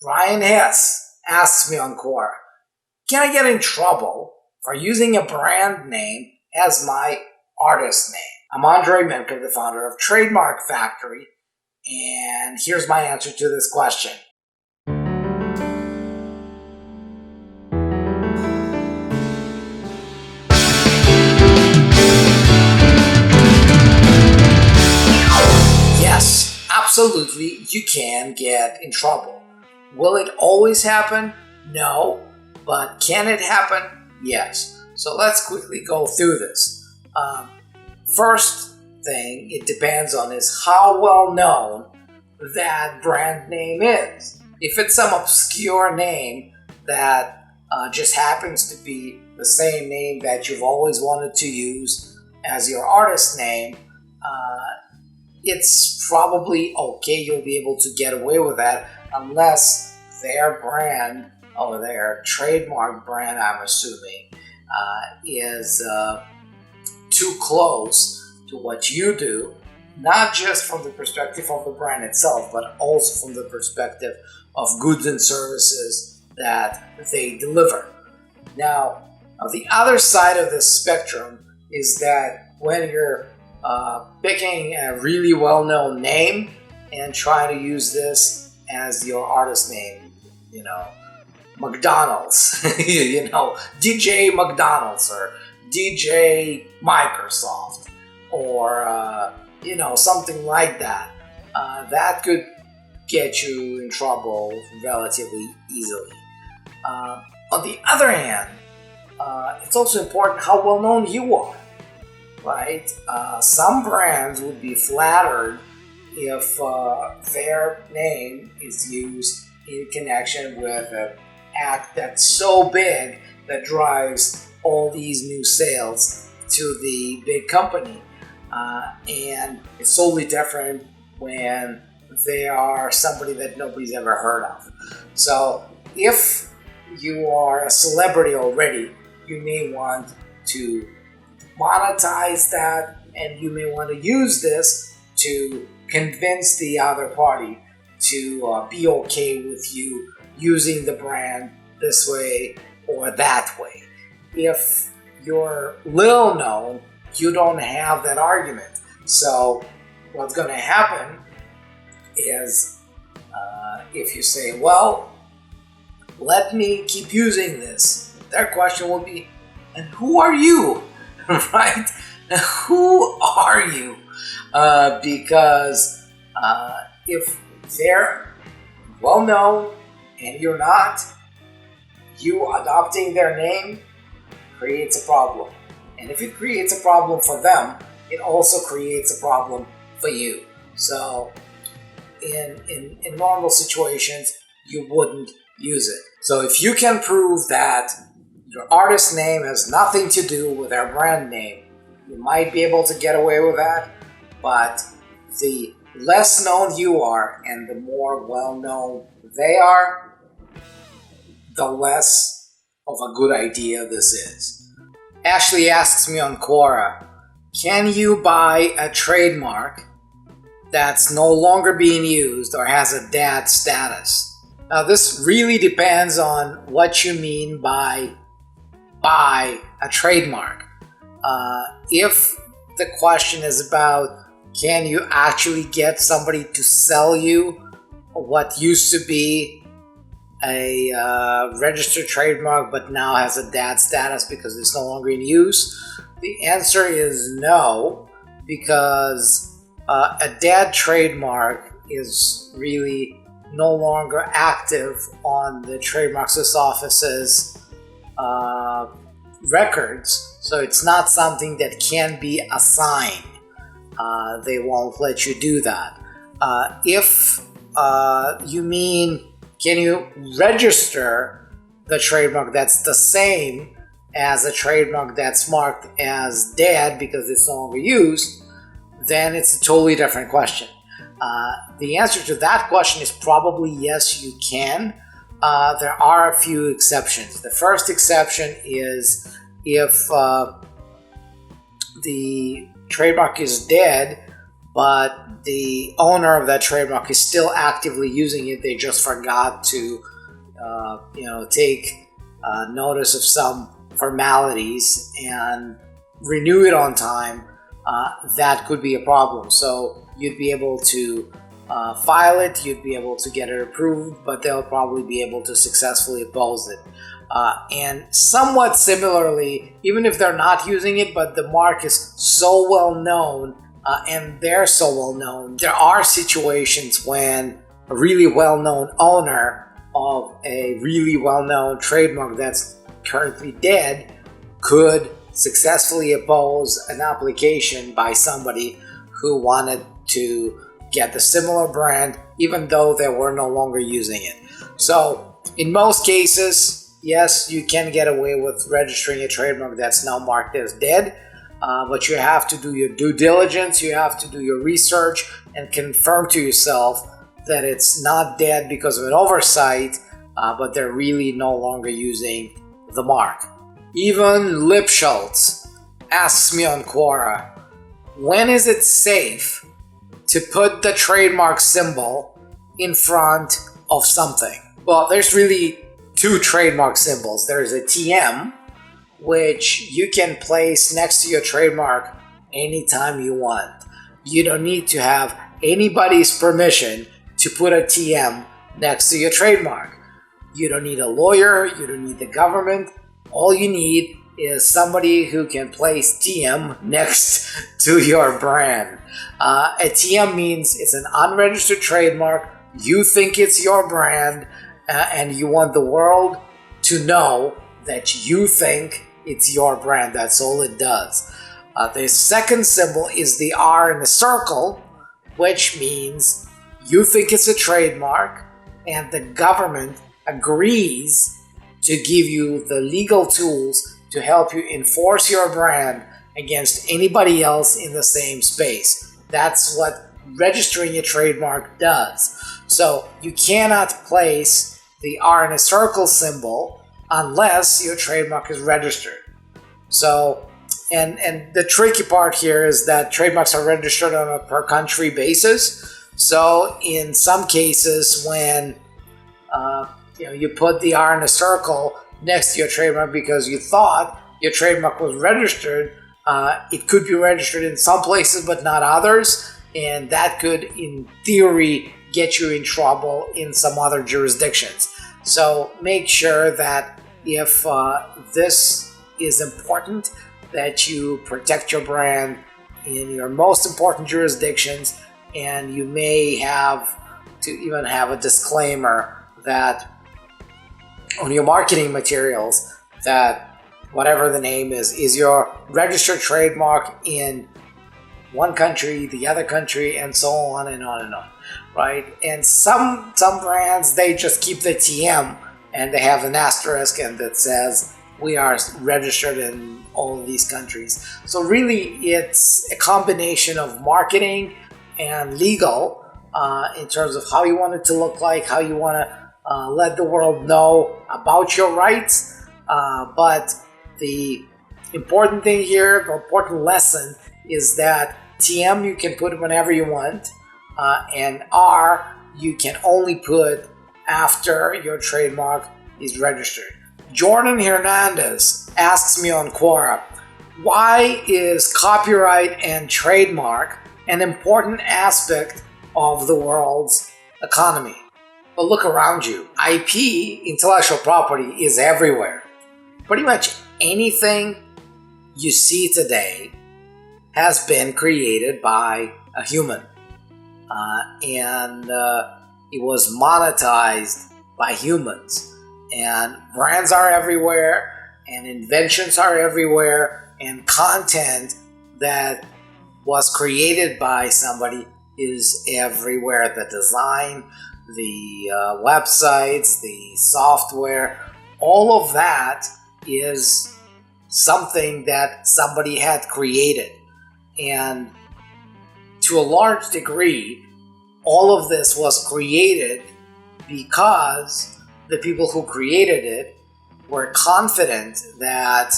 Bryant Hess asks me on Quora, can I get in trouble for using a brand name as my artist name? I'm Andrei Mincov, the founder of Trademark Factory, and here's my answer to this question. Yes, absolutely, you can get in trouble. Will it always happen? No. But can it happen? Yes. So let's quickly go through this. First thing it depends on is how well known that brand name is. If it's some obscure name that just happens to be the same name that you've always wanted to use as your artist name, it's probably okay. You'll be able to get away with that unless their brand or their trademark brand, I'm assuming, is too close to what you do, not just from the perspective of the brand itself, but also from the perspective of goods and services that they deliver. Now, on the other side of the spectrum is that when you're picking a really well-known name and try to use this as your artist name, McDonald's, DJ McDonald's or DJ Microsoft or, something like that. That could get you in trouble relatively easily. On the other hand, it's also important how well known you are, right? Some brands would be flattered if their name is used in connection with an act that's so big that drives all these new sales to the big company. And it's totally different when they are somebody that nobody's ever heard of. So if you are a celebrity already, you may want to monetize that, and you may want to use this to convince the other party to be okay with you using the brand this way or that way. If you're little known, you don't have that argument. So what's going to happen is if you say, well, let me keep using this, their question will be, and who are you? Right? Who are you? Because if they're well known and you're not, you adopting their name creates a problem. And if it creates a problem for them, it also creates a problem for you. So in normal situations, you wouldn't use it. So if you can prove that your artist name has nothing to do with their brand name, you might be able to get away with that. But the less known you are and the more well-known they are, the less of a good idea this is. Ashley asks me on Quora, can you buy a trademark that's no longer being used or has a dead status? Now, this really depends on what you mean by buy a trademark. If the question is about can you actually get somebody to sell you what used to be a registered trademark but now has a dead status because it's no longer in use, the answer is no, because a dead trademark is really no longer active on the Trademarks Office's records, so it's not something that can be assigned. They won't let you do that. If you mean, can you register the trademark that's the same as a trademark that's marked as dead because it's no longer used, then it's a totally different question. The answer to that question is probably yes, you can. There are a few exceptions. The first exception is if the trademark is dead, but the owner of that trademark is still actively using it. They just forgot to, take notice of some formalities and renew it on time. That could be a problem. So you'd be able to file it, you'd be able to get it approved, but they'll probably be able to successfully oppose it. And somewhat similarly, even if they're not using it, but the mark is so well known and they're so well known, there are situations when a really well-known owner of a really well-known trademark that's currently dead could successfully oppose an application by somebody who wanted to get the similar brand even though they were no longer using it. So in most cases, yes, you can get away with registering a trademark that's now marked as dead, but you have to do your due diligence, you have to do your research and confirm to yourself that it's not dead because of an oversight, but they're really no longer using the mark. Even Lipschultz asks me on Quora, when is it safe to put the trademark symbol in front of something? Well, there's really two trademark symbols. There's a TM, which you can place next to your trademark anytime you want. You don't need to have anybody's permission to put a TM next to your trademark. You don't need a lawyer, you don't need the government. All you need is somebody who can place TM next to your brand. A TM means it's an unregistered trademark. You think it's your brand, and you want the world to know that you think it's your brand. That's all it does. The second symbol is the R in a circle, which means you think it's a trademark, and the government agrees to give you the legal tools to help you enforce your brand against anybody else in the same space. That's what registering a trademark does. So you cannot place the R in a circle symbol unless your trademark is registered. So, and the tricky part here is that trademarks are registered on a per country basis. So in some cases, when you put the R in a circle next to your trademark because you thought your trademark was registered, it could be registered in some places but not others, and that could, in theory, get you in trouble in some other jurisdictions. So make sure that if this is important, that you protect your brand in your most important jurisdictions, and you may have to even have a disclaimer that on your marketing materials that whatever the name is your registered trademark in one country, the other country, and so on and on and on, right? And some brands, they just keep the TM and they have an asterisk and that says we are registered in all of these countries. So really, it's a combination of marketing and legal in terms of how you want it to look like, how you want to let the world know about your rights. But the important thing here, the important lesson is that TM you can put whenever you want, and R you can only put after your trademark is registered. Jordan Hernandez asks me on Quora, why is copyright and trademark an important aspect of the world's economy? But look around you. IP, intellectual property, is everywhere. Pretty much anything you see today has been created by a human. And it was monetized by humans. And brands are everywhere, and inventions are everywhere, and content that was created by somebody is everywhere. The design, the websites, the software, all of that is something that somebody had created. And to a large degree, all of this was created because the people who created it were confident that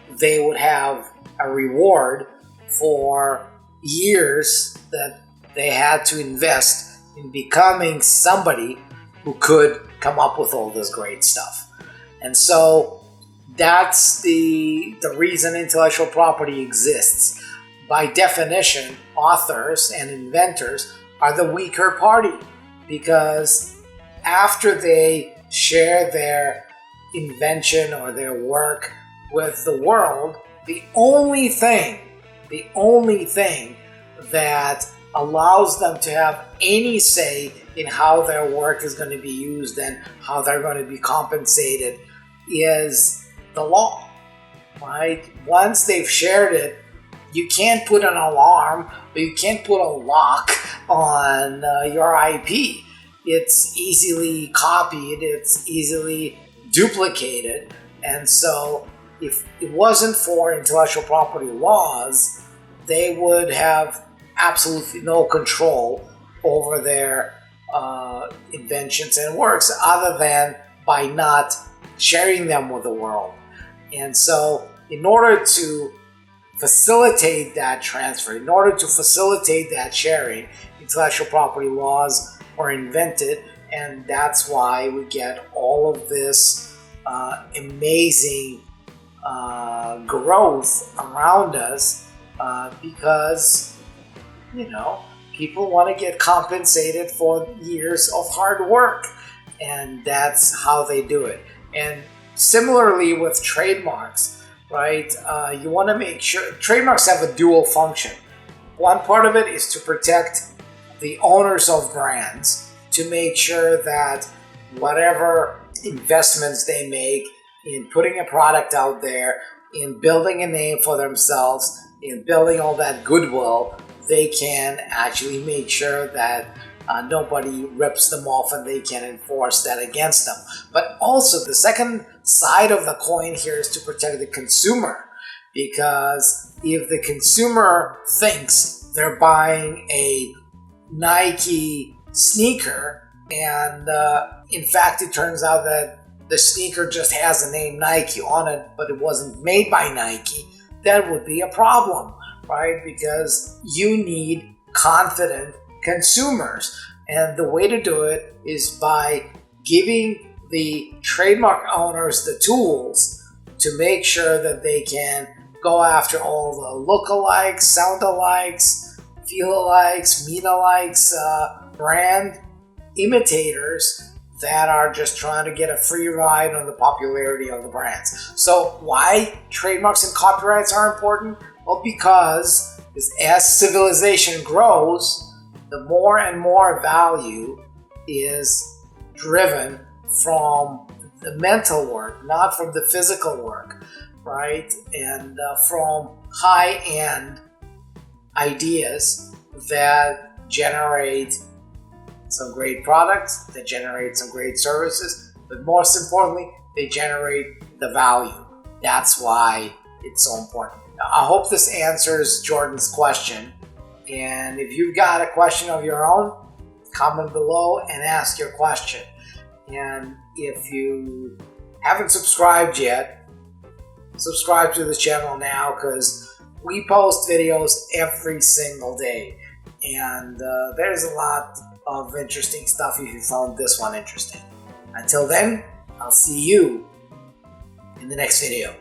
they would have a reward for years that they had to invest in becoming somebody who could come up with all this great stuff. And so that's the reason intellectual property exists. By definition, authors and inventors are the weaker party, because after they share their invention or their work with the world, the only thing that allows them to have any say in how their work is going to be used and how they're going to be compensated is the law, right? Once they've shared it, you can't put an alarm or you can't put a lock on your IP. It's easily copied, it's easily duplicated, and so if it wasn't for intellectual property laws, they would have absolutely no control over their inventions and works other than by not sharing them with the world. And so in order to facilitate that transfer, in order to facilitate that sharing, intellectual property laws were invented, and that's why we get all of this amazing growth around us, because, you know, people want to get compensated for years of hard work, and that's how they do it. And similarly with trademarks, right? You want to make sure trademarks have a dual function. One part of it is to protect the owners of brands, to make sure that whatever investments they make in putting a product out there, in building a name for themselves, in building all that goodwill, they can actually make sure that nobody rips them off and they can enforce that against them. But also the second side of the coin here is to protect the consumer, because if the consumer thinks they're buying a Nike sneaker and in fact it turns out that the sneaker just has the name Nike on it, but it wasn't made by Nike, that would be a problem, right? Because you need confident consumers. And the way to do it is by giving the trademark owners the tools to make sure that they can go after all the look-alikes, sound-alikes, feel-alikes, mean-alikes, brand imitators that are just trying to get a free ride on the popularity of the brands. So why trademarks and copyrights are important? Well, because as civilization grows, the more and more value is driven from the mental work, not from the physical work, right? And from high-end ideas that generate some great products, that generate some great services, but most importantly, they generate the value. That's why it's so important. Now, I hope this answers Jordan's question. And if you've got a question of your own, comment below and ask your question. And if you haven't subscribed yet, subscribe to the channel now, because we post videos every single day. And there's a lot of interesting stuff if you found this one interesting. Until then, I'll see you in the next video.